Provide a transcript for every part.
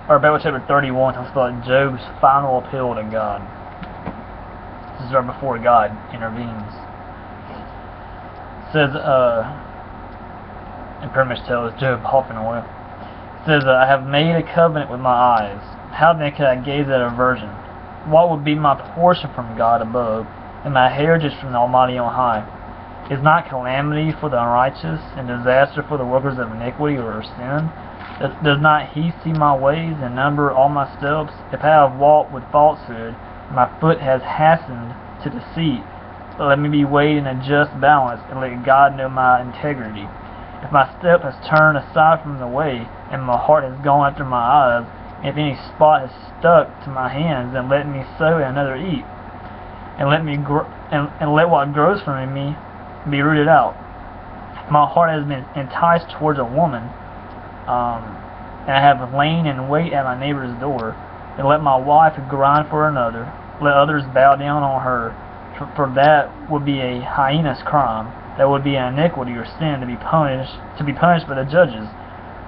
or about chapter 31, talks about Job's final appeal to God. This is right before God intervenes. It says, and pretty much tells Job hopping away. It says, I have made a covenant with my eyes. How then can I gaze at aversion? What would be my portion from God above, and my heritage from the Almighty on high? Is not calamity for the unrighteous, and disaster for the workers of iniquity or sin? Does not He see my ways, and number all my steps? If I have walked with falsehood, my foot has hastened to deceit, let me be weighed in a just balance, and let God know my integrity. If my step has turned aside from the way, and my heart has gone after my eyes, and if any spot has stuck to my hands, then let me sow and another eat, and let what grows from me be rooted out. If my heart has been enticed towards a woman, and I have lain in wait at my neighbor's door, then let my wife grind for another, let others bow down on her, for that would be a heinous crime, that would be an iniquity or sin to be punished by the judges,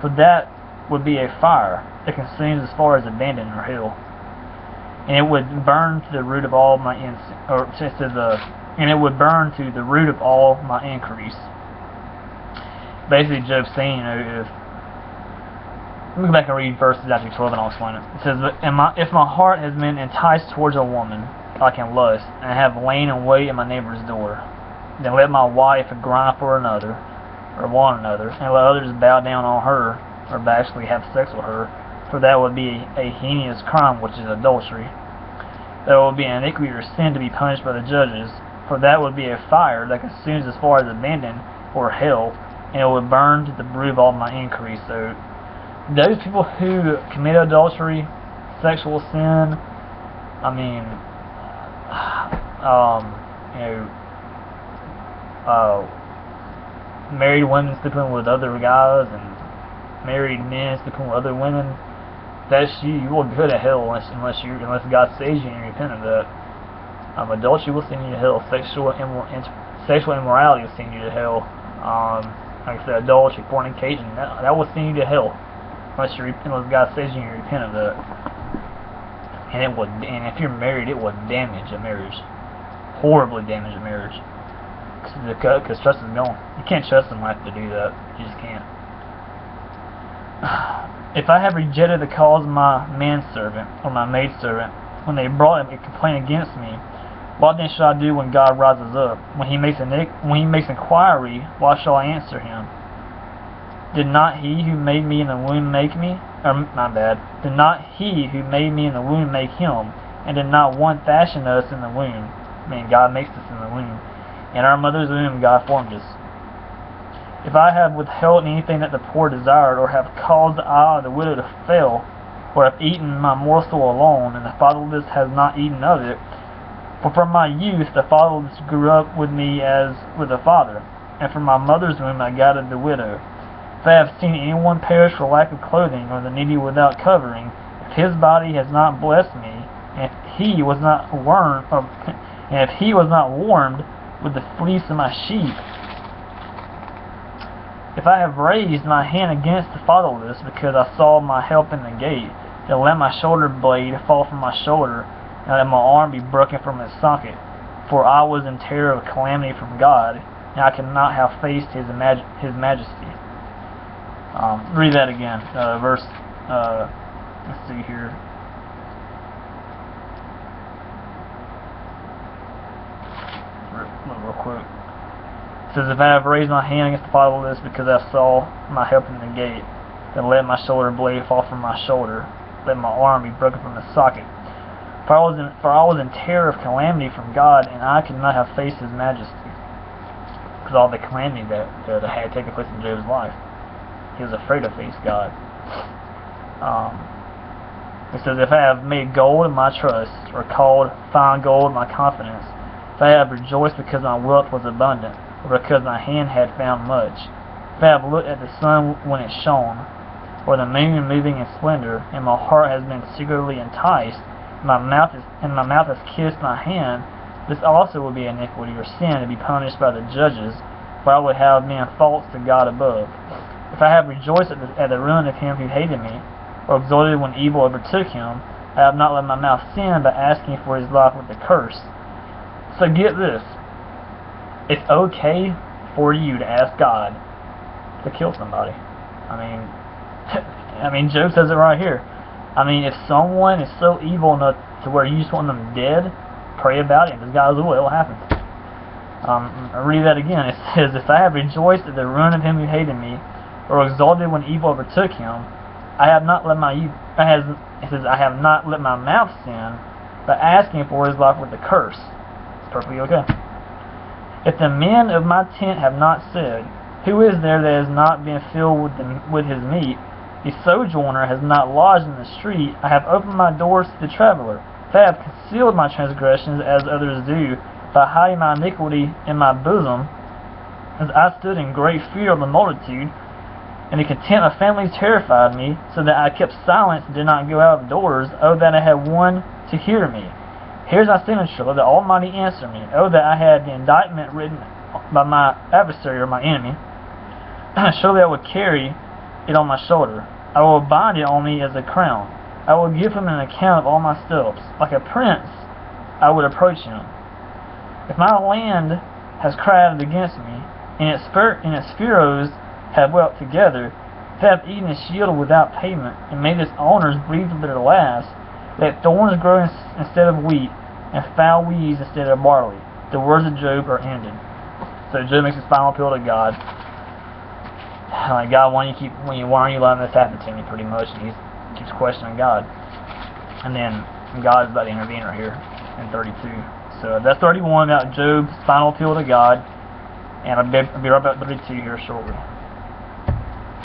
for that would be a fire that consumes as far as abandon or hell, and it would burn to the root of all my and it would burn to the root of all my increase. Basically, Job's saying, if let me go back and read verses after 12 and I'll explain it. It says, if my heart has been enticed towards a woman, like in lust, and I have lain in wait at my neighbor's door, then let my wife grind for another, or one another, and let others bow down on her, or actually have sex with her, for that would be a heinous crime, which is adultery. That would be an iniquity or sin to be punished by the judges, for that would be a fire that consumes as far as abandon or hell, and it would burn to the root of all my increase. So those people who commit adultery, sexual sin, married women sleeping with other guys, and married men sleeping with other women, that's you will go to hell unless God saves you and you repent of that. Adultery will send you to hell. Sexual immorality will send you to hell. Like I said, adultery, fornication, that will send you to hell unless God saves you and you repent of that. And if you're married, it will damage a marriage, horribly damage a marriage, because trust is gone. You can't trust in life to do that. You just can't. If I have rejected the cause of my manservant or my maidservant when they brought a complaint against me, what then shall I do when God rises up? When he makes inquiry, what shall I answer him? Did not he who made me in the womb make me? Did not he who made me in the womb make him? And did not one fashion us in the womb? God makes us in the womb. In our mother's womb God formed us. If I have withheld anything that the poor desired, or have caused the eye of the widow to fail, or have eaten my morsel alone, and the fatherless has not eaten of it, for from my youth the fatherless grew up with me as with a father, and from my mother's womb I guided the widow. If I have seen anyone perish for lack of clothing, or the needy without covering, if his body has not blessed me, and if he was not warmed with the fleece of my sheep, if I have raised my hand against the fatherless, because I saw my help in the gate, then let my shoulder blade fall from my shoulder, and let my arm be broken from its socket. For I was in terror of calamity from God, and I could not have faced His majesty. Read that again. Verse. Let's see here. Real quick. It says, if I have raised my hand against the fatherless, because I saw my help in the gate, then let my shoulder blade fall from my shoulder, let my arm be broken from the socket. For I was in terror of calamity from God, and I could not have faced His majesty. Because all the calamity that had taken place in Job's life, he was afraid to face God. It says, if I have made gold my trust, or called fine gold my confidence, if I have rejoiced because my wealth was abundant, or because my hand had found much, if I have looked at the sun when it shone, or the moon moving in splendor, and my heart has been secretly enticed, and my mouth has kissed my hand, this also will be iniquity or sin to be punished by the judges, for I would have been false to God above. If I have rejoiced at the ruin of him who hated me, or exulted when evil overtook him. I have not let my mouth sin by asking for his life with a curse. So get this. It's okay for you to ask God to kill somebody. I mean, Job says it right here. I mean, if someone is so evil enough to where you just want them dead, pray about it. If God's will, it will happen. I'll read that again. It says, if I have rejoiced at the ruin of him who hated me, or exulted when evil overtook him, I have not let my mouth sin by asking for his life with a curse. It's perfectly okay. If the men of my tent have not said, who is there that has not been filled with his meat? The sojourner has not lodged in the street. I have opened my doors to the traveler. If I have concealed my transgressions as others do, by hiding my iniquity in my bosom, as I stood in great fear of the multitude, and the contempt of families terrified me, so that I kept silence and did not go out of doors. Oh, that I had one to hear me. Here's my signature, let the Almighty answer me. Oh, that I had the indictment written by my adversary or my enemy. Surely I would carry it on my shoulder. I will bind it on me as a crown. I will give him an account of all my steps. Like a prince, I would approach him. If my land has cried against me, and its furrows have wept together, if they have eaten a shield without payment, and made its owners breathe their last, let thorns grow instead of wheat, and foul weeds instead of barley. The words of Job are ended. So Job makes his final appeal to God. Like, God, why are you letting this happen to me, pretty much? And he keeps questioning God. And then God is about to intervene right here in 32. So that's 31 about Job's final appeal to God. And I'll be right back to 32 here shortly.